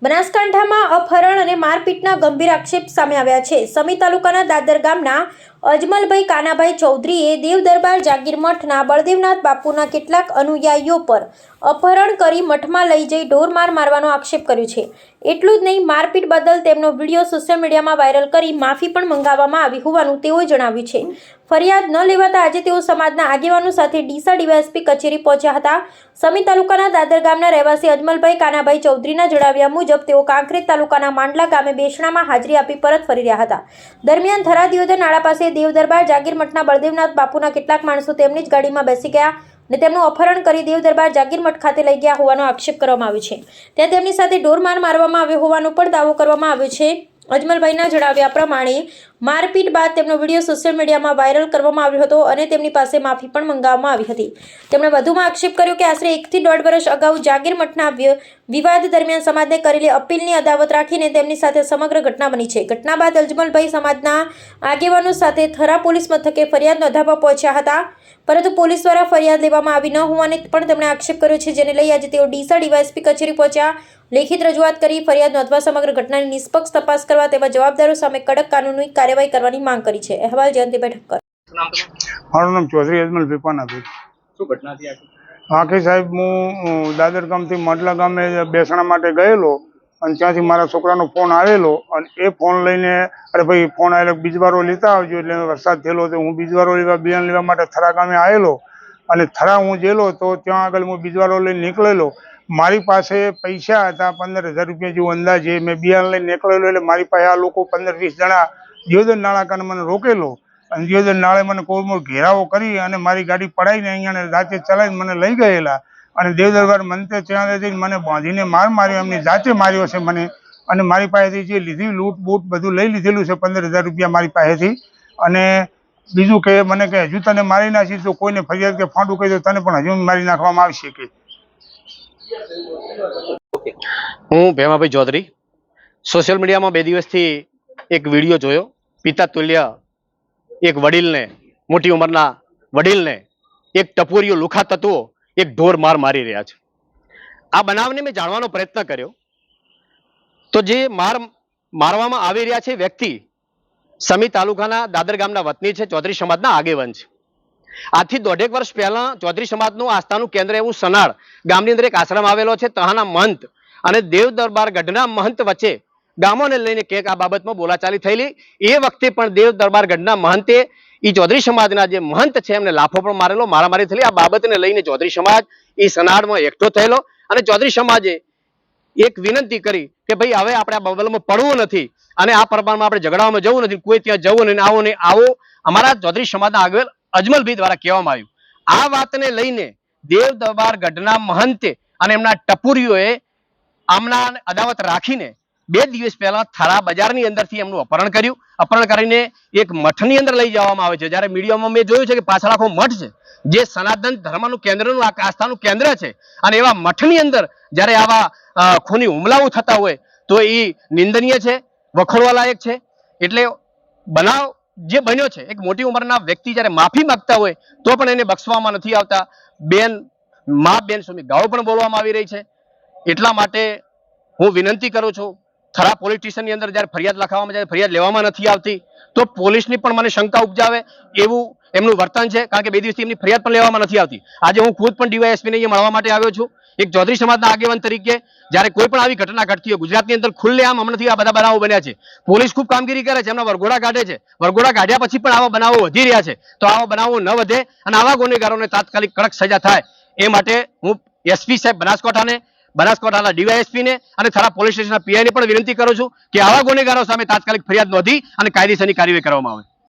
બનાસકાંઠામાં અપહરણ અને મારપીટના ગંભીર આક્ષેપ સામે આવ્યા છે। સમી તાલુકાના દાદર ગામના અજમલભાઈ કાનાભાઈ ચૌધરીએ દેવ દરબાર જાગીર મઠના બળદેવનાથ બાપુના કેટલાક અનુયાયીઓ પર અપહરણ કરી મઠમાં લઈ જઈ ઢોરમાર મારવાનો આક્ષેપ કર્યો છે। એટલું જ નહીં, મારપીટ બદલ તેમનો વિડીયો સોશિયલ મીડિયામાં વાયરલ કરી માફી પણ મંગાવવામાં આવી હોવાનું તેઓએ જણાવ્યું છે। ફરિયાદ ન લેવાતા આજે તેઓ સમાજના આગેવાનો સાથે ડીસા ડીવાયએસપી કચેરી પહોંચ્યા હતા। સમી તાલુકાના દાદર ગામના રહેવાસી અજમલભાઈ કાનાભાઈ ચૌધરીના જણાવ્યા મુજબ તેઓ કાંકરેજ તાલુકાના માંડલા ગામે બેસણામાં હાજરી આપી પરત ફરી રહ્યા હતા। દરમિયાન થરા દિયોદર નાળા પાસે દેવ દરબાર જાગીર મઠના બળદેવનાથ બાપુના કેટલાક માણસો તેમની જ ગાડીમાં બેસી ગયા અને તેમનું અપહરણ કરી દેવ દરબાર જાગીર મઠ ખાતે લઈ ગયા હોવાનો આક્ષેપ કરવામાં આવ્યો છે। ત્યાં તેમની સાથે ઢોરમાર મારવામાં આવ્યો હોવાનો પણ દાવો કરવામાં આવ્યો છે। અજમલભાઈના જણાવ્યા પ્રમાણે મારપીટ બાદ તેમનો વિડીયો સોશિયલ મીડિયામાં વાયરલ કરવામાં આવ્યો હતો અને તેમની પાસે માફી પણ મંગાવવામાં આવી હતી। તેમણે વધુમાં આક્ષેપ કર્યો કે આશરે 1 થી 1.5 વર્ષ અગાઉ જાગીર મઠના વિવાદ દરમિયાન સમાજને કરેલી અપીલની અદાવત રાખીને તેમની સાથે સમગ્ર ઘટના બની છે। ઘટના બાદ અજમલભાઈ સમાજના આગેવાનો સાથે થરા પોલીસ મથકે ફરિયાદ નોંધાવવા પહોંચ્યા હતા, પરંતુ પોલીસ દ્વારા ફરિયાદ લેવામાં આવી ન હોવાની પણ તેમણે આક્ષેપ કર્યો છે, જેને લઈ આજે તેઓ ડીસા ડીવાયએસપી કચેરી પહોંચ્યા, લેખિત રજૂઆત કરી ફરિયાદ નોંધવા સમગ્ર ઘટનાની નિષ્પક્ષ તપાસ કરવા તેવા જવાબદારો સામે કડક કાનૂની કાર્યવાહી કરવાની માંગ કરી છે। અહેવાલ જયંતિભાઈ ઠક્કર। મારું નામ ચૌધરી અજમલભાઈ કાનાભાઈ। શું ઘટના હતી આખી સાહેબ, હું દાદર ગામથી માંડલા ગામે બેસણા માટે ગયેલો અને ત્યાંથી મારા છોકરાનો ફોન આવેલો અને એ ફોન લઈને, અરે ભાઈ ફોન આવેલો બીજવારો લેતા આવજો, એટલે વરસાદ થયેલો તો હું બીજવારો બિયારણ લેવા માટે થરા ગામે આવેલો અને થરા હું ગયેલો તો ત્યાં આગળ હું બીજવારો લઈને નીકળેલો। મારી પાસે પૈસા હતા 15,000 રૂપિયા જેવું અંદાજે। મેં બિયારણ લઈને નીકળેલો એટલે મારી પાસે આ લોકો 15-20 જણા દિયોદર નાળા કાને મને રોકેલો અને દિયોદર નાળે મને કોરમોર ઘેરાવો કરી અને મારી ગાડી પડાવીને અહીંયા રાતે ચલાવીને મને લઈ ગયેલા અને દેવ દરબાર મંતે ત્યાં જઈને મને બાંધીને માર્યો, એમની જાતે માર્યો છે મને અને મારી પાસેથી જે લીધી લૂંટ બૂટ બધું લઈ લીધેલું છે 15,000 રૂપિયા મારી પાસેથી। અને બીજું કે મને કે હજુ તને મારી નાખી તો કોઈને ફરિયાદ કે ફાંડું કહી દો તને પણ હજુ મારી નાખવામાં આવશે કે। હું ભેમાભાઈ ચૌધરી સોશિયલ મીડિયામાં 2 દિવસથી એક વિડીયો જોયો। પિતા તુલ્ય એક વડીલને, મોટી ઉંમરના વડીલને એક ટપોરીઓ લુખા તત્વો એક ઢોર માર મારી રહ્યા છે। આ બનાવને મેં જાણવાનો પ્રયત્ન કર્યો તો જે મારવામાં આવી રહ્યા છે વ્યક્તિ સમી તાલુકાના દાદર ગામના વતની છે, ચૌધરી સમાજના આગેવાન છે। આજથી 1.5 વર્ષ પહેલા ચૌધરી સમાજનું આસ્થાનું કેન્દ્ર એવું સનાળ ગામની અંદર એક આશ્રમ આવેલો છે। ત્યાંના મહંત અને દેવ દરબાર ગઢના મહંત વચ્ચે ગામોને લઈને ક્યાંક આ બાબતમાં બોલાચાલી થયેલી। એ વખતે પણ દેવ દરબાર ગઢના મહંતે એ ચૌધરી સમાજના જે મહંત છે એમને લાફો પણ મારેલો, મારામારી થયેલી। આ બાબતને લઈને ચૌધરી સમાજ એ સનાળમાં એકઠો થયેલો અને ચૌધરી સમાજે એક વિનંતી કરી કે ભાઈ હવે આપણે આ બબલમાં પડવું નથી અને આ પ્રમાણમાં આપણે ઝઘડામાં જવું નથી, કોઈ ત્યાં જવું નહીં, આવો નહીં, આવો અમારા ચૌધરી સમાજના આગળ અજમલભાઈ દ્વારા કહેવામાં આવ્યું। આ વાતને લઈને દેવ દરબાર ગઢના મહંતે અને એમના ટપુરીઓએ આમના અદાવત રાખીને 2 દિવસ પહેલા થરા બજારની અંદરથી એમનું અપહરણ કર્યું। અપહરણ કરીને એક મઠની અંદર લઈ જવામાં આવે છે। જ્યારે મીડિયામાં મેં જોયું છે કે પાછળ આખો મઠ છે, જે સનાતન ધર્મનું કેન્દ્રનું આસ્થાનું કેન્દ્ર છે અને એવા મઠની અંદર જ્યારે આવા ખૂની હુમલાઓ થતા હોય તો એ નિંદનીય છે, વખોડવા લાયક છે। એટલે બનાવ જે બન્યો છે, એક મોટી ઉંમરના વ્યક્તિ જ્યારે માફી માંગતા હોય તો પણ એને બક્ષવામાં નથી આવતા। બેન સ્વામી ગાળો પણ બોલવામાં આવી રહી છે। એટલા માટે હું વિનંતી કરું છું, થરા પોલીસ સ્ટેશનની અંદર જ્યારે ફરિયાદ લખાવવામાં જાય, ફરિયાદ લેવામાં નથી આવતી તો પોલીસની પણ મને શંકા ઉપજાવે એવું એમનું વર્તન છે, કારણ કે 2 દિવસથી એમની ફરિયાદ પણ લેવામાં નથી આવતી। આજે હું ખુદ પણ ડીવાયએસપીને અહીંયા મળવા માટે આવ્યો છું એક ચૌધરી સમાજના આગેવાન તરીકે। જ્યારે કોઈ પણ આવી ઘટના ઘટતી હોય ગુજરાતની અંદર ખુલ્લેઆમ હમણાંથી આ બધા બનાવો બન્યા છે, પોલીસ ખૂબ કામગીરી કરે છે, એમના વરઘોડા કાઢે છે, વરઘોડા કાઢ્યા પછી પણ આવા બનાવો વધી રહ્યા છે। તો આવા બનાવો ન વધે અને આવા ગુનેગારોને તાત્કાલિક કડક સજા થાય એ માટે હું એસપી સાહેબ બનાસકાંઠાના ડીવાયએસપીને અને થરા પોલીસ સ્ટેશનના પીઆઈને પણ વિનંતી કરું છું કે આવા ગુનેગારો સામે તાત્કાલિક ફરિયાદ નોંધી અને કાયદેસરની કાર્યવાહી કરવામાં આવે।